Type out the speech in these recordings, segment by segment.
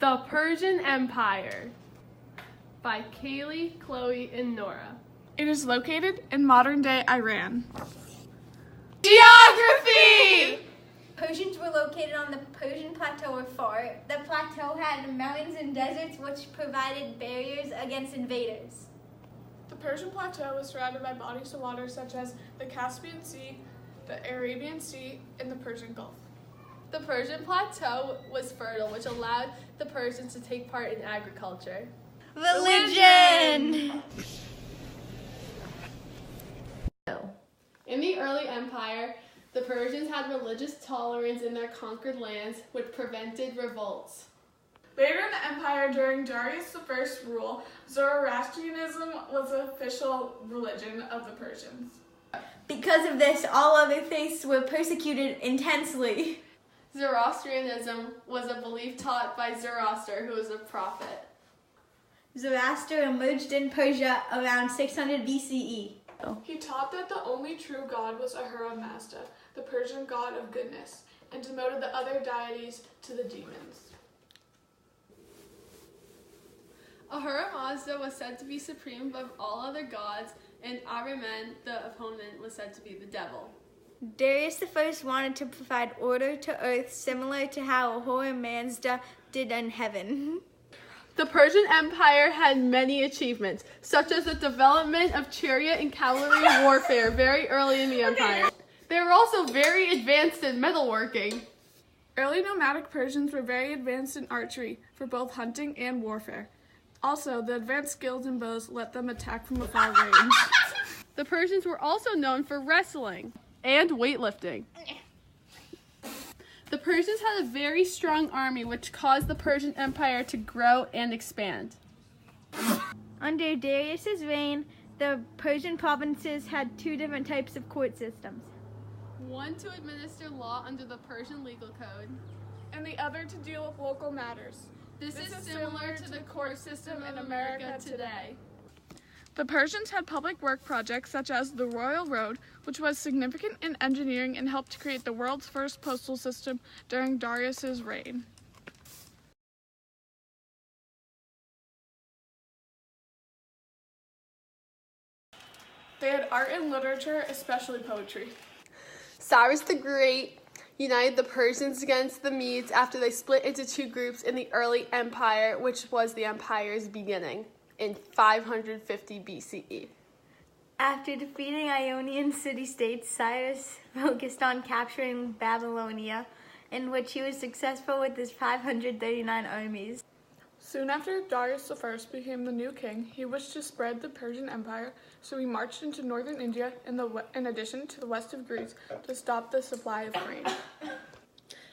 The Persian Empire by Kaylee, Chloe, and Nora. It is located in modern-day Iran. Geography! Persians were located on the Persian Plateau or Far. The plateau had mountains and deserts which provided barriers against invaders. The Persian Plateau was surrounded by bodies of water such as the Caspian Sea, the Arabian Sea, and the Persian Gulf. The Persian Plateau was fertile, which allowed the Persians to take part in agriculture. Religion! In the early empire, the Persians had religious tolerance in their conquered lands, which prevented revolts. Later in the empire, during Darius I's rule, Zoroastrianism was the official religion of the Persians. Because of this, all other faiths were persecuted intensely. Zoroastrianism was a belief taught by Zoroaster, who was a prophet. Zoroaster emerged in Persia around 600 BCE. He taught that the only true god was Ahura Mazda, the Persian god of goodness, and demoted the other deities to the demons. Ahura Mazda was said to be supreme above all other gods, and Ahriman, the opponent, was said to be the devil. Darius I wanted to provide order to earth similar to how Ahura Mazda did in heaven. The Persian Empire had many achievements, such as the development of chariot and cavalry warfare very early in the empire. They were also very advanced in metalworking. Early nomadic Persians were very advanced in archery for both hunting and warfare. Also, the advanced skills in bows let them attack from a far range. The Persians were also known for wrestling and weightlifting. The Persians had a very strong army, which caused the Persian Empire to grow and expand. Under Darius's reign, the Persian provinces had two different types of court systems. One to administer law under the Persian legal code, And the other to deal with local matters. This is similar to the court system in America today. The Persians had public work projects such as the Royal Road, which was significant in engineering and helped create the world's first postal system during Darius's reign. They had art and literature, especially poetry. Cyrus the Great united the Persians against the Medes after they split into two groups in the early empire, which was the empire's beginning, in 550 BCE. After defeating Ionian city-states, Cyrus focused on capturing Babylonia, in which he was successful with his 539 armies. Soon after Darius I became the new king, he wished to spread the Persian Empire, so he marched into northern India in addition to the west of Greece to stop the supply of grain.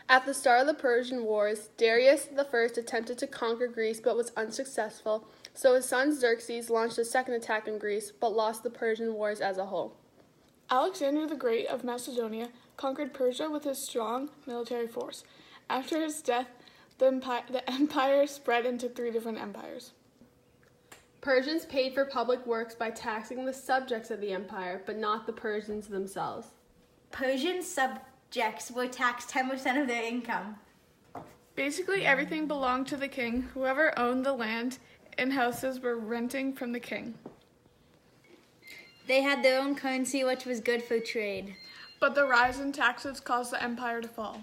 At the start of the Persian Wars, Darius I attempted to conquer Greece but was unsuccessful, so his son Xerxes launched a second attack on Greece but lost the Persian Wars as a whole. Alexander the Great of Macedonia conquered Persia with his strong military force. After his death, the empire spread into three different empires. Persians paid for public works by taxing the subjects of the empire, but not the Persians themselves. Persian subjects were taxed 10% of their income. Basically, everything belonged to the king. Whoever owned the land and houses were renting from the king. They had their own currency, which was good for trade. But the rise in taxes caused the empire to fall.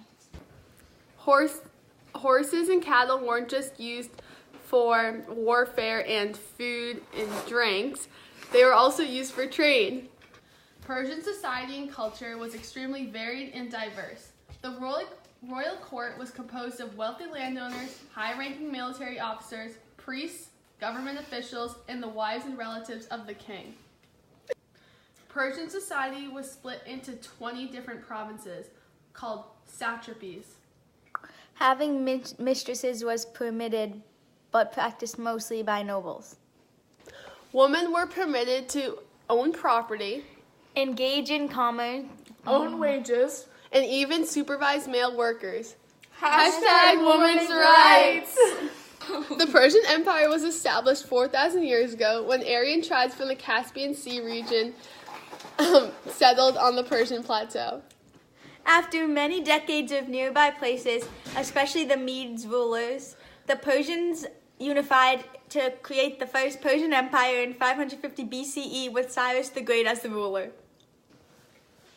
Horses and cattle weren't just used for warfare and food and drinks. They were also used for trade. Persian society and culture was extremely varied and diverse. The royal court was composed of wealthy landowners, high-ranking military officers, priests, government officials, and the wives and relatives of the king. Persian society was split into 20 different provinces called satrapies. Having mistresses was permitted, but practiced mostly by nobles. Women were permitted to own property, Engage in commerce, Own wages. and even supervise male workers. Hashtag women's rights. The Persian Empire was established 4,000 years ago when Aryan tribes from the Caspian Sea region settled on the Persian plateau. After many decades of nearby places, especially the Medes rulers, the Persians unified to create the first Persian Empire in 550 BCE with Cyrus the Great as the ruler.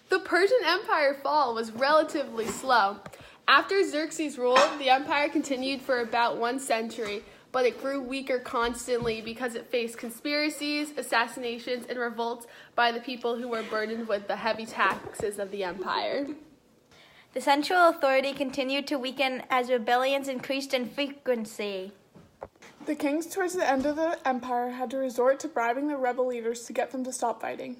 The Persian Empire fall was relatively slow. After Xerxes' rule, the empire continued for about 1 century, but it grew weaker constantly because it faced conspiracies, assassinations, and revolts by the people who were burdened with the heavy taxes of the empire. The central authority continued to weaken as rebellions increased in frequency. The kings towards the end of the empire had to resort to bribing the rebel leaders to get them to stop fighting.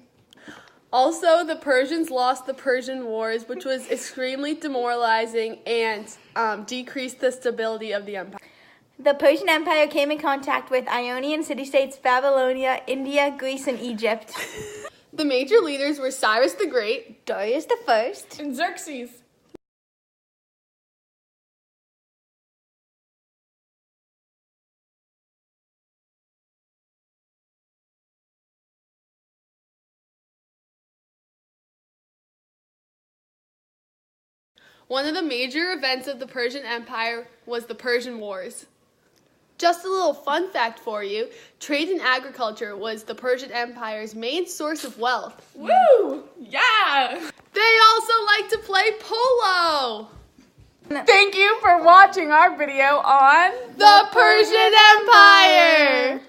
Also, the Persians lost the Persian Wars, which was extremely demoralizing and decreased the stability of the empire. The Persian Empire came in contact with Ionian city-states Babylonia, India, Greece, and Egypt. The major leaders were Cyrus the Great, Darius the First, And Xerxes. One of the major events of the Persian Empire was the Persian Wars. Just a little fun fact for you, trade and agriculture was the Persian Empire's main source of wealth. Woo! Yeah! They also like to play polo. Thank you for watching our video on The Persian Empire!